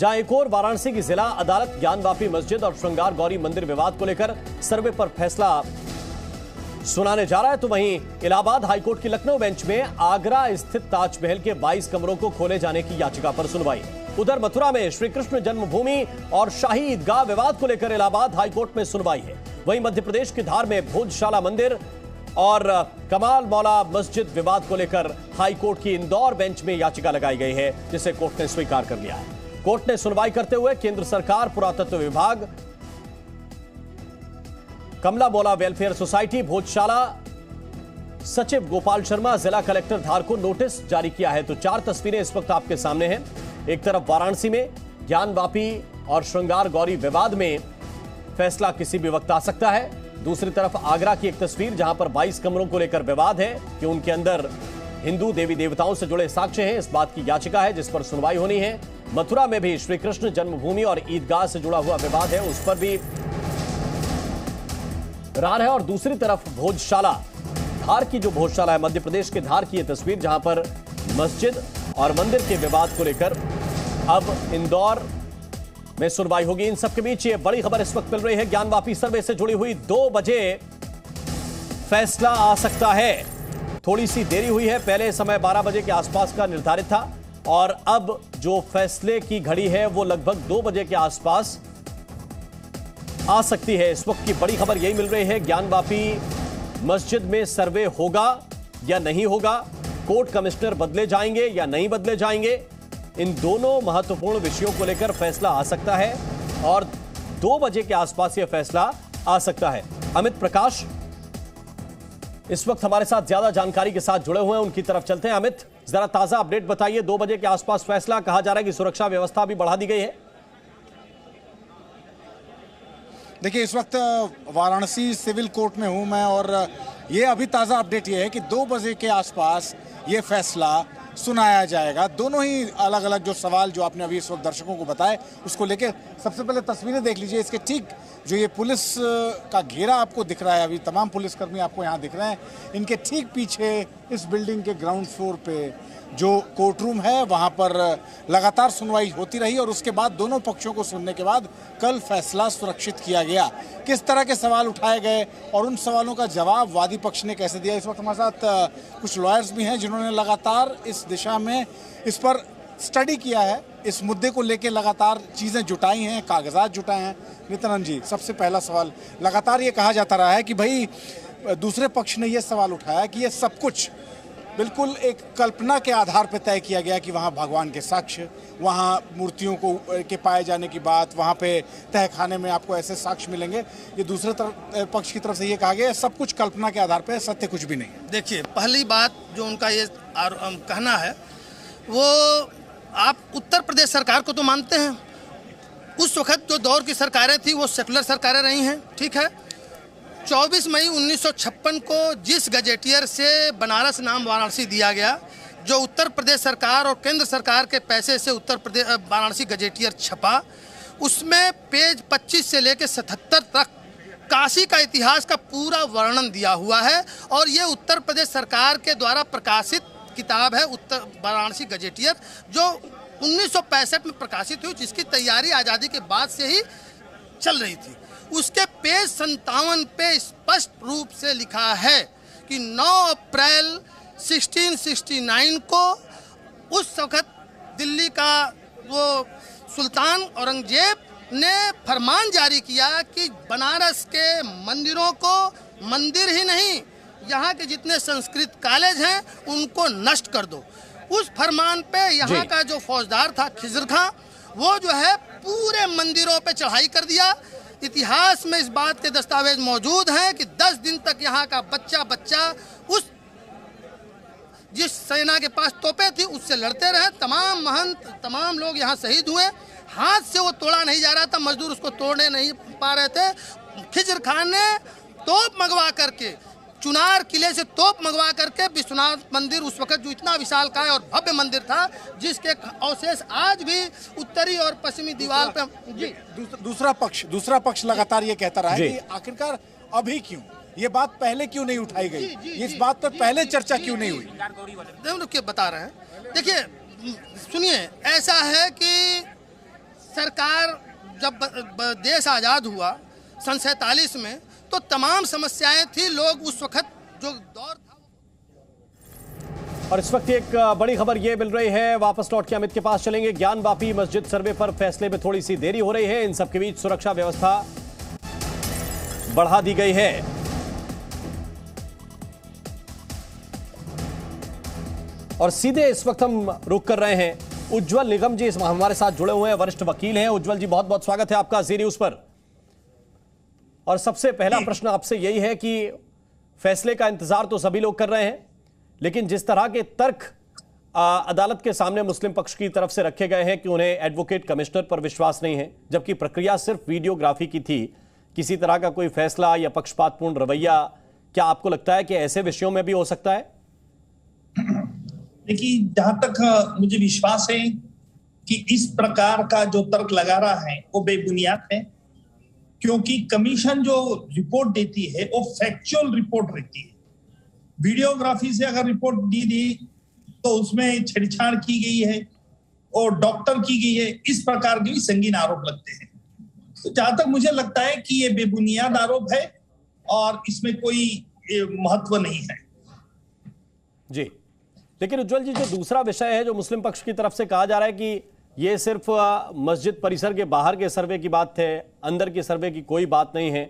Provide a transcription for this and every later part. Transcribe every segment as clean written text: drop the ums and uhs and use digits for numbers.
जहां एक और वाराणसी की जिला अदालत ज्ञानवापी मस्जिद और श्रृंगार गौरी मंदिर विवाद को लेकर सर्वे पर फैसला सुनाने जा रहा है, तो वहीं इलाहाबाद हाईकोर्ट की लखनऊ बेंच में आगरा स्थित ताजमहल के 22 कमरों को खोले जाने की याचिका पर सुनवाई। उधर मथुरा में श्री कृष्ण जन्मभूमि और शाही ईदगाह विवाद को लेकर इलाहाबाद हाईकोर्ट में सुनवाई है। वहीं मध्य प्रदेश की धार में भोजशाला मंदिर और कमाल मौला मस्जिद विवाद को लेकर हाईकोर्ट की इंदौर बेंच में याचिका लगाई गई है, जिसे कोर्ट ने स्वीकार कर लिया है। कोर्ट ने सुनवाई करते हुए केंद्र सरकार, पुरातत्व विभाग, कमला मौला वेलफेयर सोसाइटी भोजशाला सचिव गोपाल शर्मा, जिला कलेक्टर धार को नोटिस जारी किया है। तो 4 तस्वीरें इस वक्त आपके सामने हैं। एक तरफ वाराणसी में ज्ञानवापी और श्रृंगार गौरी विवाद में फैसला किसी भी वक्त आ सकता है। दूसरी तरफ आगरा की एक तस्वीर जहां पर 22 कमरों को लेकर विवाद है कि उनके अंदर हिंदू देवी देवताओं से जुड़े साक्ष्य हैं, इस बात की याचिका है जिस पर सुनवाई होनी है। मथुरा में भी श्री कृष्ण जन्मभूमि और ईदगाह से जुड़ा हुआ विवाद है, उस पर भी रार है। और दूसरी तरफ भोजशाला, धार की जो भोजशाला है, मध्य प्रदेश के धार की यह तस्वीर जहां पर मस्जिद और मंदिर के विवाद को लेकर अब इंदौर में सुनवाई होगी। इन सबके बीच ये बड़ी खबर इस वक्त मिल रही है, ज्ञानवापी सर्वे से जुड़ी हुई 2 बजे फैसला आ सकता है। थोड़ी सी देरी हुई है, पहले समय 12 बजे के आसपास का निर्धारित था और अब जो फैसले की घड़ी है वो लगभग 2 बजे के आसपास आ सकती है। इस वक्त की बड़ी खबर यही मिल रही है, ज्ञानवापी मस्जिद में सर्वे होगा या नहीं होगा, कोर्ट कमिश्नर बदले जाएंगे या नहीं बदले जाएंगे, इन दोनों महत्वपूर्ण विषयों को लेकर फैसला आ सकता है और 2 बजे के आसपास यह फैसला आ सकता है। अमित प्रकाश इस वक्त हमारे साथ ज्यादा जानकारी के साथ जुड़े हुए हैं, उनकी तरफ चलते हैं। अमित, जरा ताजा अपडेट बताइए, 2 बजे के आसपास फैसला, कहा जा रहा है कि सुरक्षा व्यवस्था भी बढ़ा दी गई है। देखिए, इस वक्त वाराणसी सिविल कोर्ट में हूं मैं और ये अभी ताज़ा अपडेट ये है कि 2 बजे के आसपास ये फैसला सुनाया जाएगा। दोनों ही अलग अलग जो सवाल जो आपने अभी इस वक्त दर्शकों को बताए उसको लेके सबसे पहले तस्वीरें देख लीजिए। इसके ठीक जो ये पुलिस का घेरा आपको दिख रहा है, अभी तमाम पुलिसकर्मी आपको यहाँ दिख रहे हैं, इनके ठीक पीछे इस बिल्डिंग के ग्राउंड फ्लोर पे जो कोर्ट रूम है वहाँ पर लगातार सुनवाई होती रही और उसके बाद दोनों पक्षों को सुनने के बाद कल फैसला सुरक्षित किया गया। किस तरह के सवाल उठाए गए और उन सवालों का जवाब वादी पक्ष ने कैसे दिया। इस वक्त हमारे साथ कुछ लॉयर्स भी हैं जिन्होंने लगातार इस दिशा में इस पर स्टडी किया है, इस मुद्दे को लेकर लगातार चीज़ें जुटाई हैं, कागजात जुटाए हैं। नित्यानंद जी, सबसे पहला सवाल, लगातार ये कहा जाता रहा है कि भाई दूसरे पक्ष ने ये सवाल उठाया कि ये सब कुछ बिल्कुल एक कल्पना के आधार पर तय किया गया कि वहाँ भगवान के साक्ष्य, वहाँ मूर्तियों को के पाए जाने की बात, वहाँ पे तहखाने में आपको ऐसे साक्ष्य मिलेंगे। ये दूसरे पक्ष की तरफ से ये कहा गया सब कुछ कल्पना के आधार पर, सत्य कुछ भी नहीं है। देखिए, पहली बात जो उनका ये कहना है वो, आप उत्तर प्रदेश सरकार को तो मानते हैं, उस वक्त जो दौर की सरकारें थी वो सेकुलर सरकारें रही हैं, ठीक है। 24 मई 1956 को जिस गजेटियर से बनारस नाम वाराणसी दिया गया, जो उत्तर प्रदेश सरकार और केंद्र सरकार के पैसे से उत्तर प्रदेश वाराणसी गजेटियर छपा, उसमें पेज 25 से लेकर 77 तक काशी का इतिहास का पूरा वर्णन दिया हुआ है और ये उत्तर प्रदेश सरकार के द्वारा प्रकाशित किताब है, उत्तर वाराणसी गजेटियर, जो 1965 में प्रकाशित हुई, जिसकी तैयारी आज़ादी के बाद से ही चल रही थी। उसके पेज 57 पे स्पष्ट रूप से लिखा है कि 9 अप्रैल 1669 को उस वक्त दिल्ली का वो सुल्तान औरंगजेब ने फरमान जारी किया कि बनारस के मंदिरों को, मंदिर ही नहीं, यहाँ के जितने संस्कृत कॉलेज हैं उनको नष्ट कर दो। उस फरमान पे यहाँ का जो फौजदार था खिजर खां, वो जो है पूरे मंदिरों पे चढ़ाई कर दिया। इतिहास में इस बात के दस्तावेज मौजूद हैं कि 10 दिन तक यहाँ का बच्चा उस जिस सेना के पास तोपे थी उससे लड़ते रहे। तमाम महंत, तमाम लोग यहाँ शहीद हुए। हाथ से वो तोड़ा नहीं जा रहा था, मजदूर उसको तोड़ने नहीं पा रहे थे। खिजर खान ने तोप मंगवा करके, चुनार किले से तोप मंगवा करके विश्वनाथ मंदिर, उस वक्त जो इतना विशालकाय और भव्य मंदिर था, जिसके अवशेष आज भी उत्तरी और पश्चिमी दीवार पे। जी, दूसरा पक्ष लगातार ये कहता रहा है कि आखिरकार अभी क्यों, ये बात पहले क्यों नहीं उठाई गई, इस बात पर पहले चर्चा क्यों नहीं हुई। देखिए, बता रहे हैं, देखिए सुनिए, ऐसा है कि सरकार जब देश आज़ाद हुआ सन 47 में, तो तमाम समस्याएं थी, लोग उस वक्त जो दौर था। और इस वक्त एक बड़ी खबर ये मिल रही है, वापस लौट के अमित के पास चलेंगे। ज्ञानवापी मस्जिद सर्वे पर फैसले में थोड़ी सी देरी हो रही है। इन सबके बीच सुरक्षा व्यवस्था बढ़ा दी गई है। और सीधे इस वक्त हम रुक कर रहे हैं, उज्जवल निगम जी हमारे साथ जुड़े हुए हैं, वरिष्ठ वकील हैं। उज्जवल जी, बहुत बहुत स्वागत है आपका जी न्यूज पर। और सबसे पहला प्रश्न आपसे यही है कि फैसले का इंतजार तो सभी लोग कर रहे हैं, लेकिन जिस तरह के तर्क अदालत के सामने मुस्लिम पक्ष की तरफ से रखे गए हैं कि उन्हें एडवोकेट कमिश्नर पर विश्वास नहीं है, जबकि प्रक्रिया सिर्फ वीडियोग्राफी की थी, किसी तरह का कोई फैसला या पक्षपातपूर्ण रवैया, क्या आपको लगता है कि ऐसे विषयों में भी हो सकता है? देखिए, जहां तक मुझे विश्वास है कि इस प्रकार का जो तर्क लगा रहा है वो बेबुनियाद है, क्योंकि कमीशन जो रिपोर्ट देती है वो फैक्चुअल रिपोर्ट रहती है। वीडियोग्राफी से अगर रिपोर्ट दी तो उसमें छेड़छाड़ की गई है और डॉक्टर की गई है, इस प्रकार के भी संगीन आरोप लगते हैं। तो जहां तक मुझे लगता है कि ये बेबुनियाद आरोप है और इसमें कोई महत्व नहीं है। जी, लेकिन उज्जवल जी, जो दूसरा विषय है जो मुस्लिम पक्ष की तरफ से कहा जा रहा है कि ये सिर्फ मस्जिद परिसर के बाहर के सर्वे की बात है, अंदर के सर्वे की कोई बात नहीं है,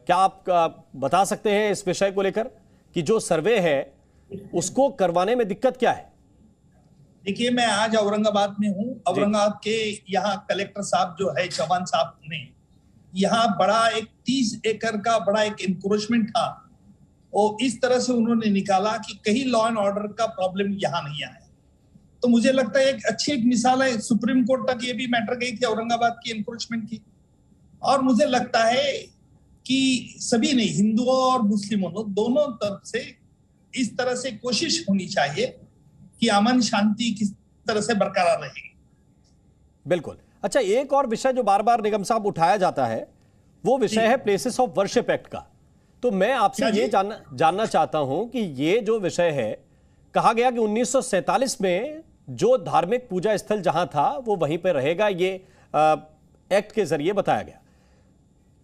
क्या आप बता सकते हैं इस विषय को लेकर कि जो सर्वे है उसको करवाने में दिक्कत क्या है? देखिए, मैं आज औरंगाबाद में हूँ। औरंगाबाद के यहाँ कलेक्टर साहब जो है, चौहान साहब ने यहाँ बड़ा एक 30 एकड़ का बड़ा एक इंक्रोचमेंट था, और इस तरह से उन्होंने निकाला कि कहीं लॉ एंड ऑर्डर का प्रॉब्लम यहाँ नहीं आया। तो मुझे लगता है एक अच्छी एक मिसाल है। सुप्रीम कोर्ट तक ये भी मैटर गई थी औरंगाबाद की इंक्रोचमेंट की, और मुझे लगता है कि सभी ने, हिंदुओं और मुस्लिमों दोनों तरफ से इस तरह से कोशिश होनी चाहिए कि अमन शांति किस तरह से बरकरार रहेगी। बिल्कुल। अच्छा, एक और विषय जो बार बार निगम साहब उठाया जाता है वो विषय है प्लेसेस ऑफ वर्शिप एक्ट का। तो मैं आपसे ये जानना चाहता हूं कि ये जो विषय है, कहा गया कि 1947 में जो धार्मिक पूजा स्थल जहां था वो वहीं पर रहेगा, ये एक्ट के जरिए बताया गया।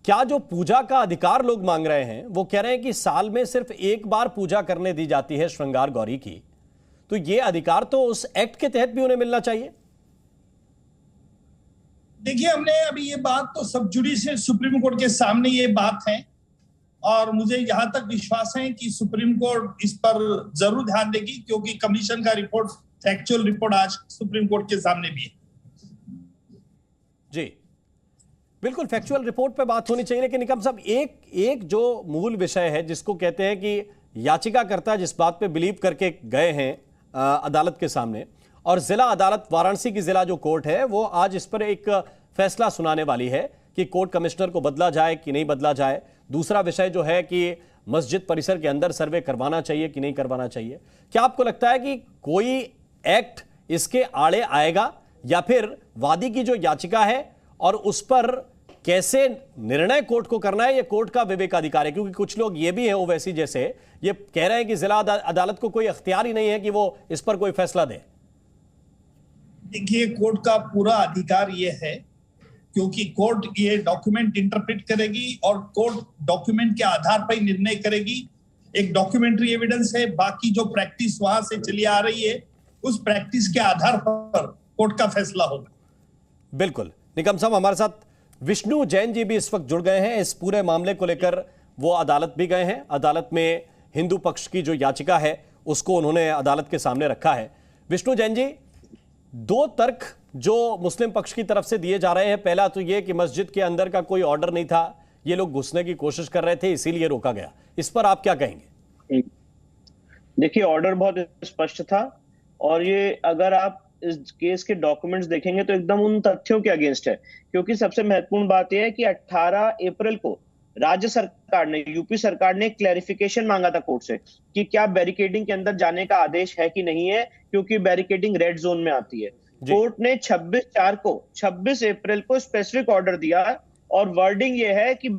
क्या जो पूजा का अधिकार लोग मांग रहे हैं वो कह रहे हैं कि साल में सिर्फ एक बार पूजा करने दी जाती है श्रृंगार गौरी की, तो ये अधिकार तो उस एक्ट के तहत भी उन्हें मिलना चाहिए। देखिए, हमने अभी ये बात तो सब जुडी से सुप्रीम कोर्ट के सामने ये बात है, और मुझे यहां तक विश्वास है कि सुप्रीम कोर्ट इस पर जरूर ध्यान देगी, क्योंकि कमीशन का रिपोर्ट, फैक्चुअल रिपोर्ट आज सुप्रीम कोर्ट के सामने भी है। जी बिल्कुल, फैक्चुअल रिपोर्ट पे बात होनी चाहिए। लेकिन निकम साहब, एक जो मूल विषय है जिसको कहते हैं कि याचिकाकर्ता जिस बात पे बिलीव करके गए हैं अदालत के सामने, और जिला अदालत वाराणसी की जिला जो कोर्ट है वो आज इस पर एक फैसला सुनाने वाली है कि कोर्ट कमिश्नर को बदला जाए कि नहीं बदला जाए। दूसरा विषय जो है कि मस्जिद परिसर के अंदर सर्वे करवाना चाहिए कि नहीं करवाना चाहिए। क्या आपको लगता है कि कोई एक्ट इसके आड़े आएगा, या फिर वादी की जो याचिका है और उस पर कैसे निर्णय कोर्ट को करना है, ये कोर्ट का विवेकाधिकार है? क्योंकि कुछ लोग ये भी हैं ओवैसी जैसे, ये कह रहे हैं कि जिला अदालत को कोई अख्तियार ही नहीं है कि वो इस पर कोई फैसला दे। देखिए, कोर्ट का पूरा अधिकार ये है, क्योंकि कोर्ट ये डॉक्यूमेंट इंटरप्रेट करेगी और कोर्ट डॉक्यूमेंट के आधार पर निर्णय करेगी। एक डॉक्यूमेंट्री एविडेंस है, बाकी जो प्रैक्टिस वहां से चली आ रही है उस प्रैक्टिस के आधार पर कोर्ट का फैसला होगा। बिल्कुल। निगम साहब, हमारे साथ विष्णु जैन जी भी इस वक्त जुड़ गए हैं। इस पूरे मामले को लेकर वो अदालत भी गए हैं। अदालत में हिंदू पक्ष की जो याचिका है उसको उन्होंने अदालत के सामने रखा है। विष्णु जैन जी, दो तर्क जो मुस्लिम पक्ष की तरफ से दिए जा रहे हैं, पहला तो यह कि मस्जिद के अंदर का कोई ऑर्डर नहीं था, ये लोग घुसने की कोशिश कर रहे थे इसीलिए रोका गया। इस पर आप क्या कहेंगे? देखिए, ऑर्डर बहुत स्पष्ट था, और ये अगर आप इस केस के डॉक्यूमेंट्स देखेंगे तो एकदम उन तथ्यों के अगेंस्ट है। क्योंकि सबसे महत्वपूर्ण बात यह है कि 18 अप्रैल को राज्य सरकार ने, यूपी सरकार ने क्लैरिफिकेशन मांगा था कोर्ट से कि क्या बैरिकेडिंग के अंदर जाने का आदेश है कि नहीं है, क्योंकि बैरिकेडिंग रेड जोन में आती है। कोर्ट ने 26 अप्रैल को स्पेसिफिक ऑर्डर दिया, और वर्डिंग ये है कि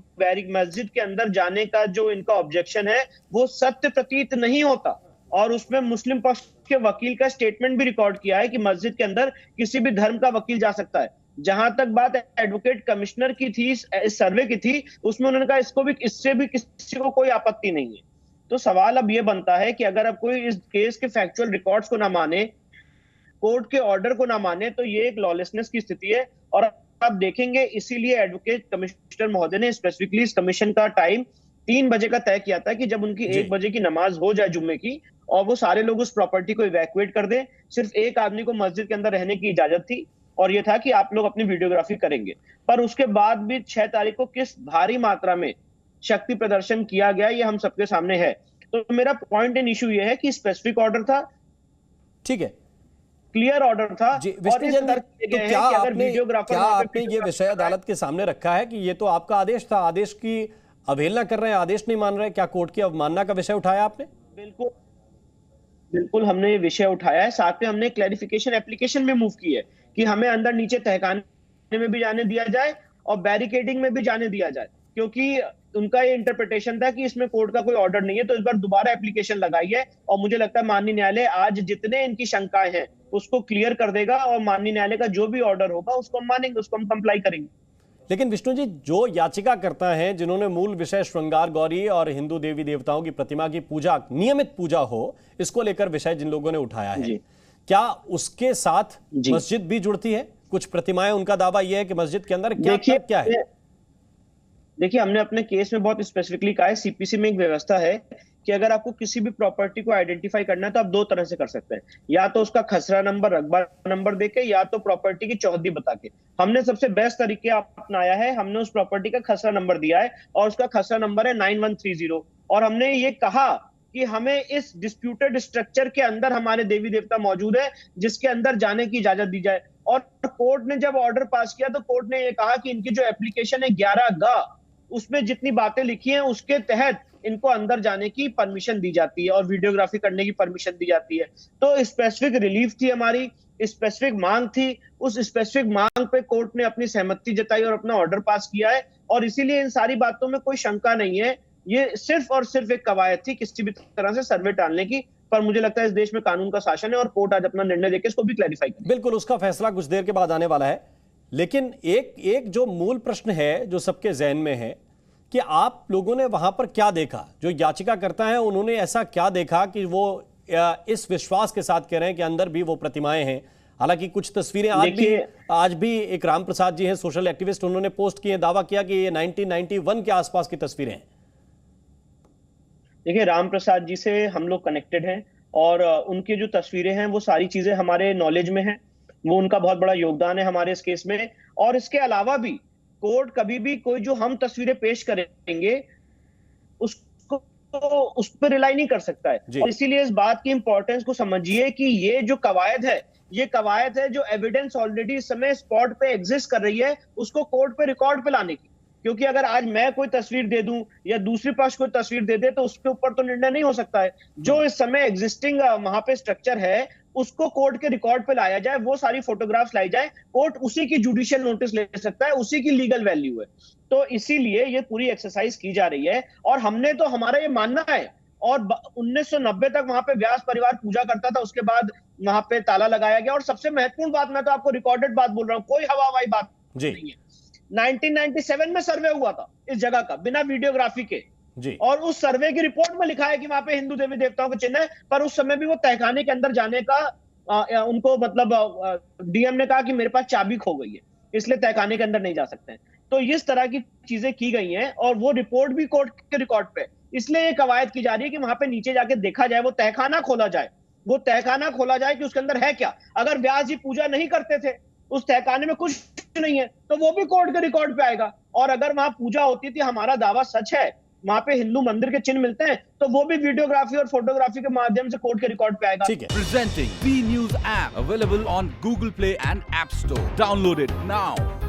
मस्जिद के अंदर जाने का जो इनका ऑब्जेक्शन है वो सत्य प्रतीत नहीं होता। और उसमें मुस्लिम पक्ष के वकील का स्टेटमेंट भी रिकॉर्ड किया है कि मस्जिद के अंदर किसी भी धर्म का वकील जा सकता है। जहां तक बात एडवोकेट कमिश्नर की थी, इस सर्वे की थी, उसमें उन्होंने कहा इससे भी किसी को कोई आपत्ति नहीं है। तो सवाल अब ये बनता है कि अगर अब कोई इस केस के फैक्चुअल रिकॉर्ड्स को ना माने, कोर्ट के ऑर्डर को ना माने, तो ये एक लॉलेसनेस की स्थिति है। और आप देखेंगे इसीलिए एडवोकेट कमिश्नर महोदय ने स्पेसिफिकली इस कमीशन का टाइम 3 बजे का तय किया था कि जब उनकी 1 बजे की नमाज हो जाए जुम्मे की और वो सारे लोग उस प्रॉपर्टी को इवैक्यूएट कर दें, सिर्फ एक आदमी को मस्जिद के अंदर रहने की इजाजत थी और ये था कि आप लोग अपनी वीडियोग्राफी करेंगे। पर उसके बाद भी 6 तारीख को किस भारी मात्रा में शक्ति प्रदर्शन किया गया ये हम सबके सामने है। तो मेरा पॉइंट एंड इशू ये है कि स्पेसिफिक ऑर्डर था, ठीक है, क्लियर ऑर्डर था। और इस तर्क तो क्या आपने ये विषय अदालत के सामने रखा है कि ये तो आपका आदेश था, आदेश की अवहेलना कर रहे हैं, आदेश नहीं मान रहे, क्या कोर्ट की अवमानना का विषय उठाया आपने? बिल्कुल बिल्कुल हमने ये विषय उठाया है। साथ में हमने क्लैरिफिकेशन एप्लीकेशन में मूव की है कि हमें अंदर नीचे तहखाने में भी जाने दिया जाए और बैरिकेडिंग में भी जाने दिया जाए, क्योंकि उनका ये इंटरप्रिटेशन था कि इसमें कोर्ट का कोई ऑर्डर नहीं है। तो इस बार दोबारा एप्लीकेशन लगाई है और मुझे लगता है माननीय न्यायालय आज जितने इनकी शंकाएं हैं उसको क्लियर कर देगा और माननीय न्यायालय का जो भी ऑर्डर होगा उसको हम मानेंगे, उसको हम कंप्लाई करेंगे। लेकिन विष्णु जी, जो याचिकाकर्ता हैं जिन्होंने मूल विषय श्रृंगार गौरी और हिंदू देवी देवताओं की प्रतिमा की पूजा, नियमित पूजा हो, इसको लेकर विषय जिन लोगों ने उठाया है, क्या उसके साथ मस्जिद भी जुड़ती है? कुछ प्रतिमाएं, उनका दावा यह है कि मस्जिद के अंदर क्या है? देखिए, हमने अपने केस में बहुत स्पेसिफिकली कहा है, सीपीसी में एक व्यवस्था है कि अगर आपको किसी भी प्रॉपर्टी को आइडेंटिफाई करना है तो आप 2 तरह से कर सकते हैं, या तो उसका खसरा नंबर, रकबा नंबर देके, या तो प्रॉपर्टी की चौहद्दी बता के। हमने सबसे बेस्ट तरीके अपनाया है, हमने उस प्रॉपर्टी का खसरा नंबर दिया है और उसका खसरा नंबर है 9130 और हमने ये कहा कि हमें इस डिस्प्यूटेड स्ट्रक्चर के अंदर हमारे देवी देवता मौजूद है जिसके अंदर जाने की इजाजत दी जाए। और कोर्ट ने जब ऑर्डर पास किया तो कोर्ट ने ये कहा कि इनकी जो एप्लीकेशन है 11 उसमें जितनी बातें लिखी हैं उसके तहत इनको अंदर जाने की परमिशन दी जाती है और वीडियोग्राफी करने की परमिशन दी जाती है। तो स्पेसिफिक रिलीफ थी, हमारी स्पेसिफिक मांग थी, उस स्पेसिफिक मांग पे कोर्ट ने अपनी सहमति जताई और अपना ऑर्डर पास किया है और इसीलिए इन सारी बातों में कोई शंका नहीं है। ये सिर्फ और सिर्फ एक कवायद थी किसी भी तरह से सर्वे टालने की, पर मुझे लगता है इस देश में कानून का शासन है और कोर्ट आज अपना निर्णय देकर इसको भी क्लैरिफाई करेगी। बिल्कुल, उसका फैसला कुछ देर के बाद आने वाला है। लेकिन एक जो मूल प्रश्न है जो सबके जहन में है कि आप लोगों ने वहां पर क्या देखा, जो याचिकाकर्ता हैं उन्होंने ऐसा क्या देखा कि वो इस विश्वास के साथ कह रहे हैं कि अंदर भी वो प्रतिमाएं हैं। हालांकि कुछ तस्वीरें आज भी एक राम प्रसाद जी हैं, सोशल एक्टिविस्ट, उन्होंने पोस्ट किए, दावा किया कि ये 1991 के आसपास की तस्वीरें हैं। देखिए, राम प्रसाद जी से हम लोग कनेक्टेड हैं और उनकी जो तस्वीरें हैं वो सारी चीजें हमारे नॉलेज में हैं, वो उनका बहुत बड़ा योगदान है हमारे इस केस में। और इसके अलावा भी कोर्ट कभी भी कोई जो हम तस्वीरें पेश करेंगे उसको उस पर रिलाई नहीं कर सकता है। और इसीलिए इस बात की इंपॉर्टेंस को समझिए कि ये जो कवायद है, ये कवायद है जो एविडेंस ऑलरेडी इस समय स्पॉट पे एग्जिस्ट कर रही है, उसको कोर्ट पे रिकॉर्ड पे लाने की। क्योंकि अगर आज मैं कोई तस्वीर दे दूं या दूसरी पक्ष कोई तस्वीर दे दे तो उसके ऊपर तो निर्णय नहीं हो सकता है। जो इस समय एग्जिस्टिंग वहां पे स्ट्रक्चर है उसको कोर्ट के रिकॉर्ड पे लाया जाए, वो सारी फोटोग्राफ्स लाई जाए, कोर्ट उसी की जुडिशियल नोटिस ले सकता है, उसी की लीगल वैल्यू है। तो इसीलिए ये पूरी एक्सरसाइज की जा रही है और हमने तो, हमारा ये मानना है, और 1990 तक वहां पे व्यास परिवार पूजा करता था, उसके बाद वहां पे ताला लगाया गया। और सबसे महत्वपूर्ण बात, मैं तो आपको रिकॉर्डेड बात बोल रहा हूँ, कोई हवाई बात नहीं है। 1997 में सर्वे हुआ था इस जगह का बिना वीडियोग्राफी के जी। और उस सर्वे की रिपोर्ट में लिखा है कि वहां पे हिंदू देवी देवताओं के चिन्ह है, पर उस समय भी वो तहखाने के अंदर जाने का उनको मतलब डीएम ने कहा कि मेरे पास चाबी खो गई है, इसलिए तहखाने के अंदर नहीं जा सकते हैं। तो इस तरह की चीजें की गई हैं और वो रिपोर्ट भी कोर्ट के रिकॉर्ड पे, इसलिए ये कवायद की जा रही है कि वहां पे नीचे जाके देखा जाए, वो तहखाना खोला जाए, वो तहखाना खोला जाए कि उसके अंदर है क्या। अगर व्यास जी पूजा नहीं करते थे, उस तहखाने में कुछ नहीं है, तो वो भी कोर्ट के रिकॉर्ड पे आएगा। और अगर वहां पूजा होती थी, हमारा दावा सच है, वहां पे हिंदू मंदिर के चिन्ह मिलते हैं, तो वो भी वीडियोग्राफी और फोटोग्राफी के माध्यम से कोर्ट के रिकॉर्ड पे आएगा। ठीक है। Presenting B news app available on Google Play and App Store. Download it now.